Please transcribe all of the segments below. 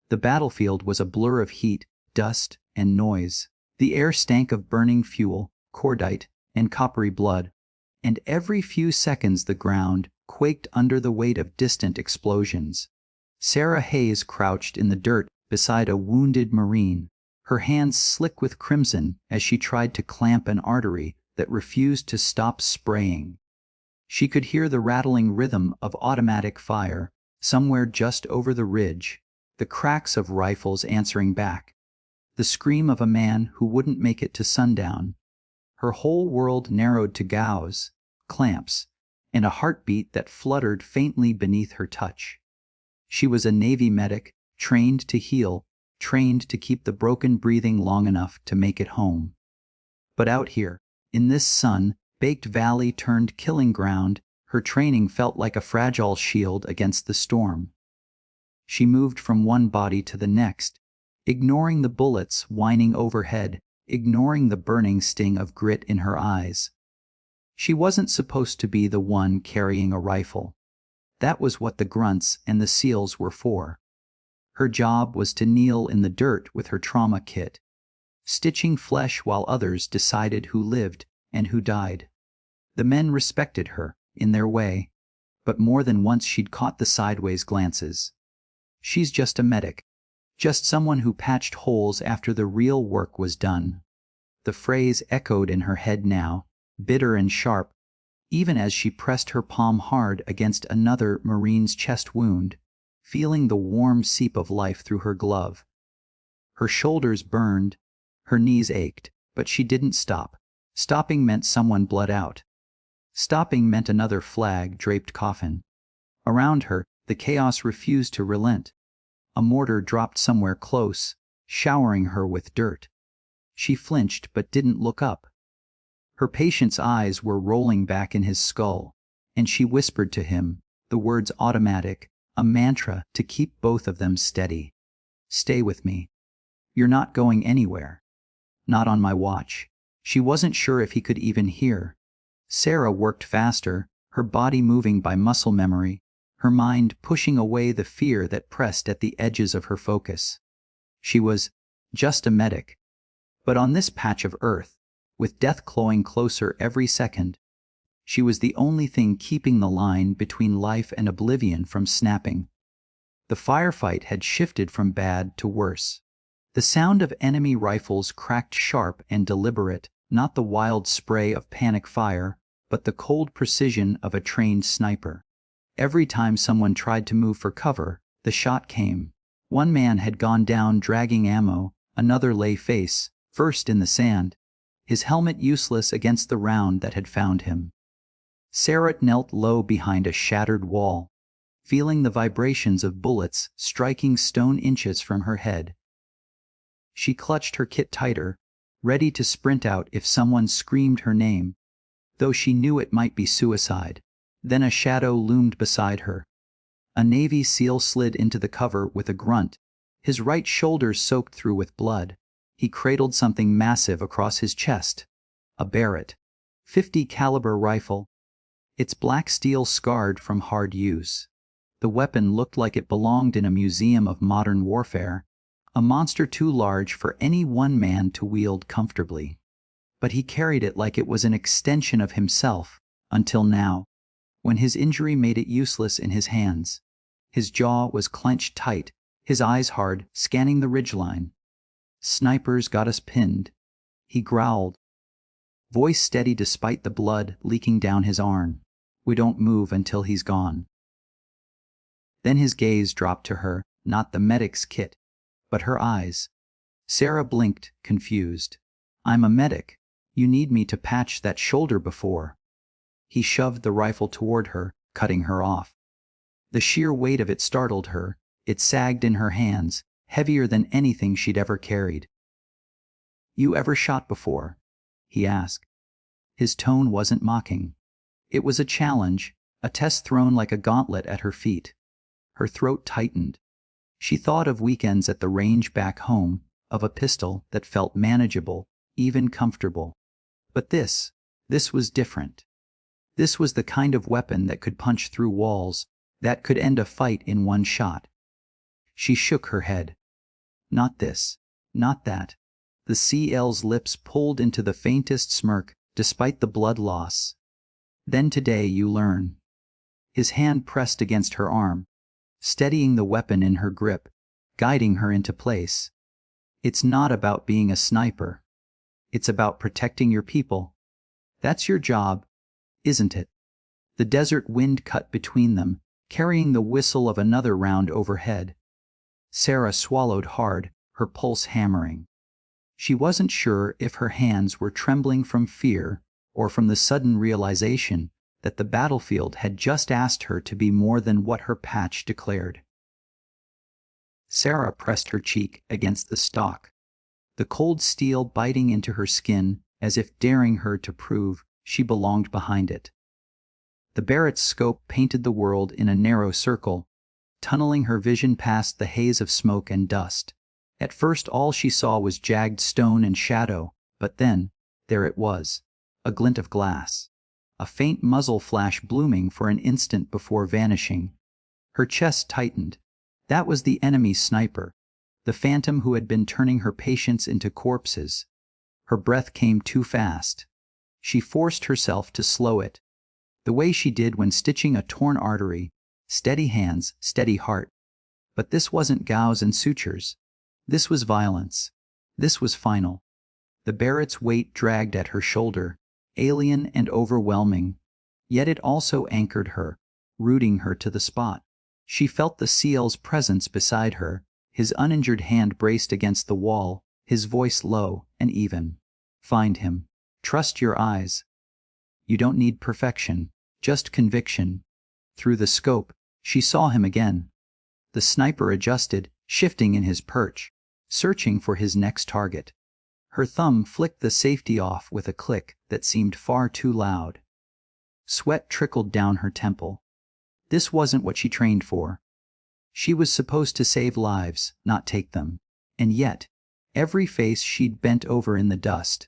The battlefield was a blur of heat, dust, and noise. The air stank of burning fuel, cordite, and coppery blood, and every few seconds the ground quaked under the weight of distant explosions. Sarah Hayes crouched in the dirt beside a wounded Marine, her hands slick with crimson as she tried to clamp an artery that refused to stop spraying. She could hear the rattling rhythm of automatic fire somewhere just over the ridge, the cracks of rifles answering back, the scream of a man who wouldn't make it to sundown. Her whole world narrowed to gauze, clamps, and a heartbeat that fluttered faintly beneath her touch. She was a Navy medic, trained to heal, trained to keep the broken breathing long enough to make it home. But out here, in this sun-baked valley turned killing ground, her training felt like a fragile shield against the storm. She moved from one body to the next, ignoring the bullets whining overhead, ignoring the burning sting of grit in her eyes. She wasn't supposed to be the one carrying a rifle. That was what the grunts and the SEALs were for. Her job was to kneel in the dirt with her trauma kit, stitching flesh while others decided who lived and who died. The men respected her, in their way, but more than once she'd caught the sideways glances. She's just a medic, just someone who patched holes after the real work was done. The phrase echoed in her head now, bitter and sharp, even as she pressed her palm hard against another Marine's chest wound, feeling the warm seep of life through her glove. Her shoulders burned, her knees ached, but she didn't stop. Stopping meant someone bled out. Stopping meant another flag-draped coffin. Around her, the chaos refused to relent. A mortar dropped somewhere close, showering her with dirt. She flinched but didn't look up. Her patient's eyes were rolling back in his skull, and she whispered to him, the words automatic, a mantra to keep both of them steady. "Stay with me. You're not going anywhere. Not on my watch." She wasn't sure if he could even hear. Sarah worked faster, her body moving by muscle memory, her mind pushing away the fear that pressed at the edges of her focus. She was just a medic. But on this patch of earth, with death clawing closer every second, she was the only thing keeping the line between life and oblivion from snapping. The firefight had shifted from bad to worse. The sound of enemy rifles cracked sharp and deliberate, not the wild spray of panic fire, but the cold precision of a trained sniper. Every time someone tried to move for cover, the shot came. One man had gone down dragging ammo, another lay face first in the sand, his helmet useless against the round that had found him. Sarah knelt low behind a shattered wall, feeling the vibrations of bullets striking stone inches from her head. She clutched her kit tighter, ready to sprint out if someone screamed her name, though she knew it might be suicide. Then a shadow loomed beside her. A Navy SEAL slid into the cover with a grunt, his right shoulder soaked through with blood. He cradled something massive across his chest, a Barrett, .50 caliber rifle, its black steel scarred from hard use. The weapon looked like it belonged in a museum of modern warfare, a monster too large for any one man to wield comfortably. But he carried it like it was an extension of himself, until now, when his injury made it useless in his hands. His jaw was clenched tight, his eyes hard, scanning the ridgeline. "Snipers got us pinned," he growled, voice steady despite the blood leaking down his arm. "We don't move until he's gone." Then his gaze dropped to her, not the medic's kit, but her eyes. Sarah blinked, confused. "I'm a medic. You need me to patch that shoulder before." He shoved the rifle toward her, cutting her off. The sheer weight of it startled her. It sagged in her hands, heavier than anything she'd ever carried. "You ever shot before?" he asked. His tone wasn't mocking. It was a challenge, a test thrown like a gauntlet at her feet. Her throat tightened. She thought of weekends at the range back home, of a pistol that felt manageable, even comfortable. But this was different. This was the kind of weapon that could punch through walls, that could end a fight in one shot. She shook her head. Not this. Not that. The CL's lips pulled into the faintest smirk, despite the blood loss. Then today you learn. His hand pressed against her arm, steadying the weapon in her grip, guiding her into place. It's not about being a sniper. It's about protecting your people. That's your job, isn't it? The desert wind cut between them, carrying the whistle of another round overhead. Sarah swallowed hard, her pulse hammering. She wasn't sure if her hands were trembling from fear or from the sudden realization that the battlefield had just asked her to be more than what her patch declared. Sarah pressed her cheek against the stock, the cold steel biting into her skin as if daring her to prove she belonged behind it. The Barrett's scope painted the world in a narrow circle, tunneling her vision past the haze of smoke and dust. At first all she saw was jagged stone and shadow, but then, there it was, a glint of glass. A faint muzzle flash blooming for an instant before vanishing. Her chest tightened. That was the enemy sniper, the phantom who had been turning her patients into corpses. Her breath came too fast. She forced herself to slow it, the way she did when stitching a torn artery. Steady hands, steady heart. But this wasn't gauze and sutures. This was violence. This was final. The Barrett's weight dragged at her shoulder, alien and overwhelming. Yet it also anchored her, rooting her to the spot. She felt the CL's presence beside her, his uninjured hand braced against the wall, his voice low and even. Find him. Trust your eyes. You don't need perfection, just conviction. Through the scope, she saw him again. The sniper adjusted, shifting in his perch, searching for his next target. Her thumb flicked the safety off with a click that seemed far too loud. Sweat trickled down her temple. This wasn't what she trained for. She was supposed to save lives, not take them. And yet, every face she'd bent over in the dust,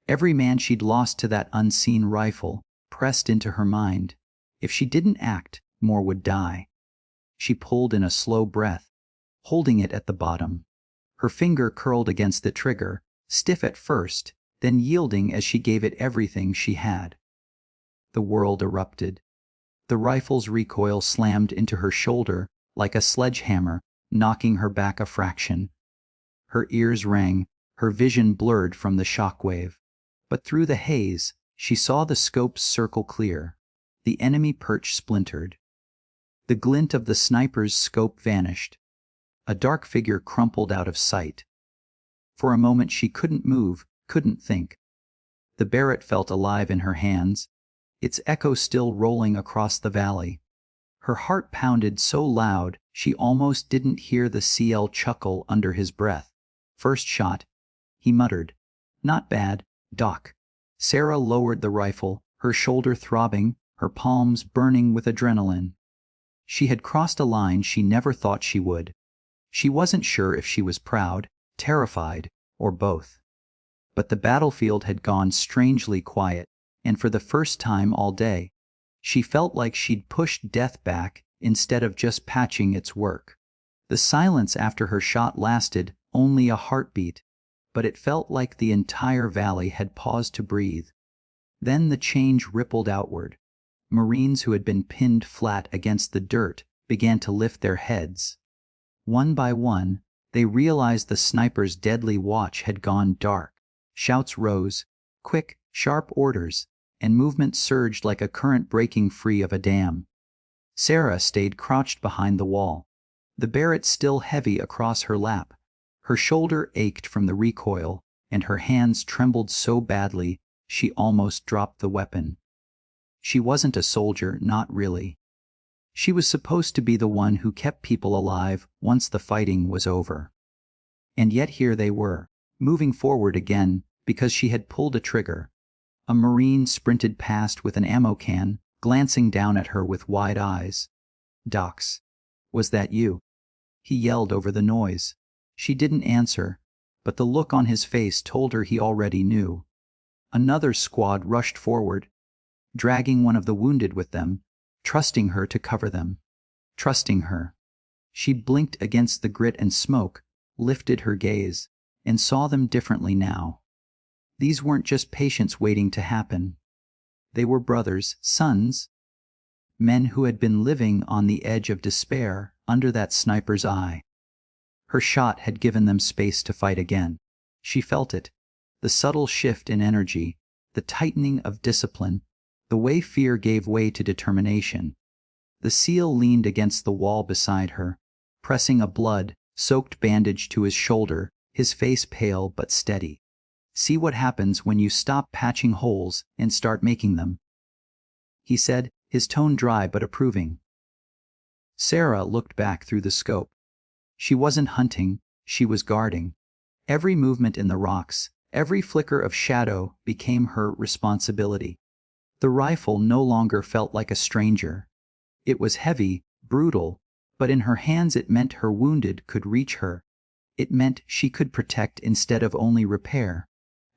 every man she'd lost to that unseen rifle, pressed into her mind. If she didn't act, more would die. She pulled in a slow breath, holding it at the bottom. Her finger curled against the trigger, stiff at first, then yielding as she gave it everything she had. The world erupted. The rifle's recoil slammed into her shoulder like a sledgehammer, knocking her back a fraction. Her ears rang, her vision blurred from the shockwave. But through the haze, she saw the scope's circle clear. The enemy perch splintered. The glint of the sniper's scope vanished. A dark figure crumpled out of sight. For a moment she couldn't move, couldn't think. The Barrett felt alive in her hands, its echo still rolling across the valley. Her heart pounded so loud she almost didn't hear the CL chuckle under his breath. First shot, he muttered. Not bad, Doc. Sarah lowered the rifle, her shoulder throbbing, her palms burning with adrenaline. She had crossed a line she never thought she would. She wasn't sure if she was proud, terrified, or both. But the battlefield had gone strangely quiet, and for the first time all day, she felt like she'd pushed death back instead of just patching its work. The silence after her shot lasted only a heartbeat, but it felt like the entire valley had paused to breathe. Then the change rippled outward. Marines who had been pinned flat against the dirt began to lift their heads. One by one, they realized the sniper's deadly watch had gone dark. Shouts rose, quick, sharp orders, and movement surged like a current breaking free of a dam. Sarah stayed crouched behind the wall, the Barrett still heavy across her lap. Her shoulder ached from the recoil, and her hands trembled so badly she almost dropped the weapon. She wasn't a soldier, not really. She was supposed to be the one who kept people alive once the fighting was over. And yet here they were, moving forward again because she had pulled a trigger. A Marine sprinted past with an ammo can, glancing down at her with wide eyes. "Docs, was that you?" He yelled over the noise. She didn't answer, but the look on his face told her he already knew. Another squad rushed forward, dragging one of the wounded with them, trusting her to cover them. Trusting her. She blinked against the grit and smoke, lifted her gaze, and saw them differently now. These weren't just patients waiting to happen. They were brothers, sons, men who had been living on the edge of despair under that sniper's eye. Her shot had given them space to fight again. She felt it, the subtle shift in energy, the tightening of discipline, the way fear gave way to determination. The SEAL leaned against the wall beside her, pressing a blood-soaked bandage to his shoulder, his face pale but steady. "See what happens when you stop patching holes and start making them," he said, his tone dry but approving. Sarah looked back through the scope. She wasn't hunting, she was guarding. Every movement in the rocks, every flicker of shadow became her responsibility. The rifle no longer felt like a stranger. It was heavy, brutal, but in her hands it meant her wounded could reach her. It meant she could protect instead of only repair.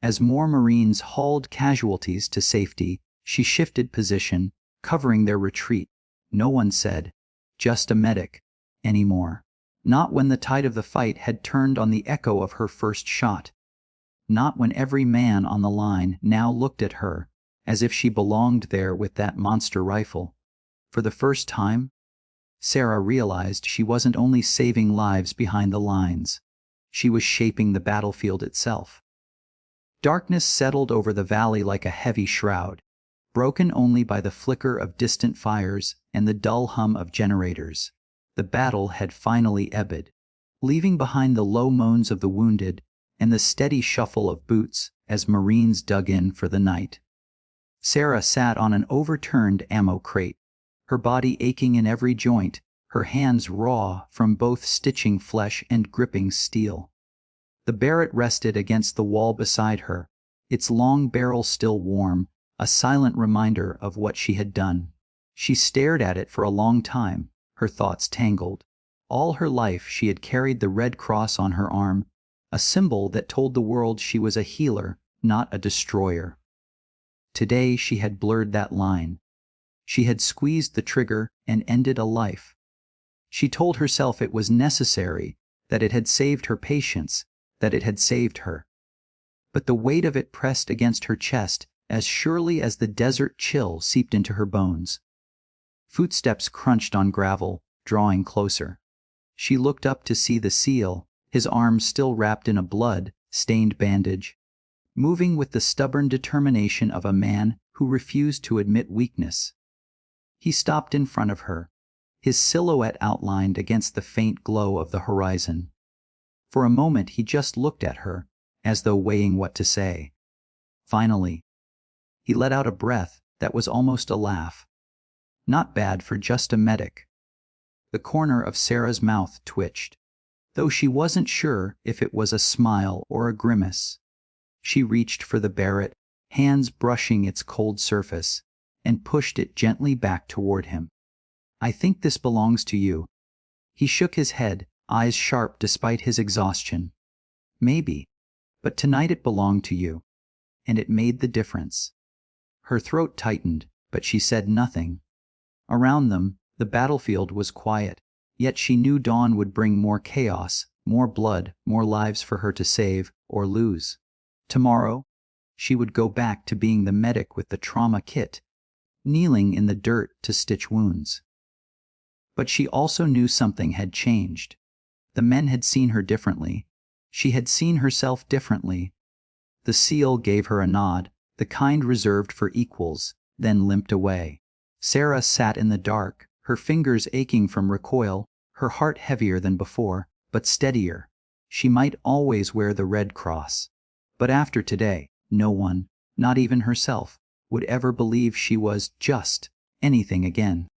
As more Marines hauled casualties to safety, she shifted position, covering their retreat. No one said, "Just a medic," anymore. Not when the tide of the fight had turned on the echo of her first shot. Not when every man on the line now looked at her, as if she belonged there with that monster rifle. For the first time, Sarah realized she wasn't only saving lives behind the lines. She was shaping the battlefield itself. Darkness settled over the valley like a heavy shroud, broken only by the flicker of distant fires and the dull hum of generators. The battle had finally ebbed, leaving behind the low moans of the wounded and the steady shuffle of boots as Marines dug in for the night. Sarah sat on an overturned ammo crate, her body aching in every joint, her hands raw from both stitching flesh and gripping steel. The Barrett rested against the wall beside her, its long barrel still warm, a silent reminder of what she had done. She stared at it for a long time, her thoughts tangled. All her life she had carried the Red Cross on her arm, a symbol that told the world she was a healer, not a destroyer. Today she had blurred that line. She had squeezed the trigger and ended a life. She told herself it was necessary, that it had saved her patients, that it had saved her. But the weight of it pressed against her chest as surely as the desert chill seeped into her bones. Footsteps crunched on gravel, drawing closer. She looked up to see the SEAL, his arms still wrapped in a blood-stained bandage, moving with the stubborn determination of a man who refused to admit weakness. He stopped in front of her, his silhouette outlined against the faint glow of the horizon. For a moment he just looked at her, as though weighing what to say. Finally, he let out a breath that was almost a laugh. Not bad for just a medic. The corner of Sarah's mouth twitched, though she wasn't sure if it was a smile or a grimace. She reached for the Barrett, hands brushing its cold surface, and pushed it gently back toward him. "I think this belongs to you." He shook his head, eyes sharp despite his exhaustion. "Maybe, but tonight it belonged to you, and it made the difference." Her throat tightened, but she said nothing. Around them, the battlefield was quiet, yet she knew dawn would bring more chaos, more blood, more lives for her to save or lose. Tomorrow, she would go back to being the medic with the trauma kit, kneeling in the dirt to stitch wounds. But she also knew something had changed. The men had seen her differently. She had seen herself differently. The SEAL gave her a nod, the kind reserved for equals, then limped away. Sarah sat in the dark, her fingers aching from recoil, her heart heavier than before, but steadier. She might always wear the Red Cross. But after today, no one, not even herself, would ever believe she was just anything again.